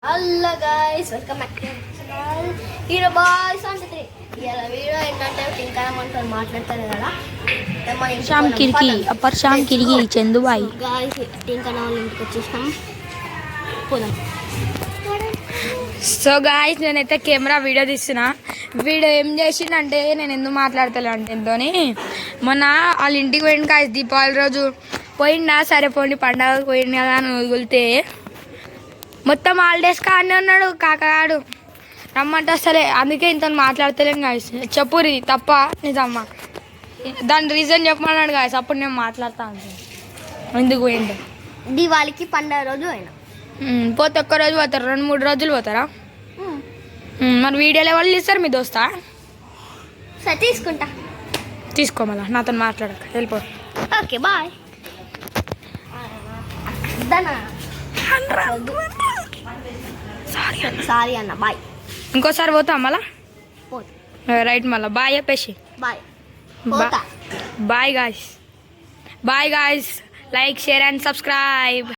Hello guys welcome back to channel hero boys అంటే ఇలా video ఏంటంటే ఇంకా మనతో మాట్లాడతారు కదా शाम किरकी अपर शाम किरकी चंदुबाई గైస్ ఇంకా నా వాళ్ళ ఇంటికి వచ్చేసాం పోదాం. సో గాయస్ నేనైతే కెమెరా వీడియో తీస్తున్నా. వీడు ఏం చేసిండంటే నేను ఎందుకు మాట్లాడతలే అంటే ఎంతోని మొన్న వాళ్ళ ఇంటికి పోయింది గాయస్ దీపావళి రోజు పోయిందా. సరే పోండి పండగకు పోయింది కదా అని వదిలితే మొత్తం హాలిడేస్ కానీ ఉన్నాడు కాకగాడు రమ్మంటే సరే అందుకే ఇంత మాట్లాడతలేం గాయస్. చెప్పురి తప్ప నిజమ్మా దాని రీజన్ చెప్పమన్నాడు గాయస్. అప్పుడు నేను మాట్లాడతా ఎందుకు పోయిండు. దీవాళికి పండగ రోజు అయినా పోతే ఒక్క రోజు పోతారు 2-3 రోజులు పోతారా? మరి వీడియోలో వాళ్ళు ఇస్తారు మీ దోస్తా? సరే తీసుకుంటా. తీసుకో మళ్ళా నాతో మాట్లాడక వెళ్ళిపో. Okay bye. సారీ అన్న బాయ్. ఇంకోసారి పోతా మళ్ళా పోతా. రైట్ మళ్ళా బాయ్ చెప్పేసి బాయ్. పోతా. Bye guys. Bye guys. Like share and subscribe.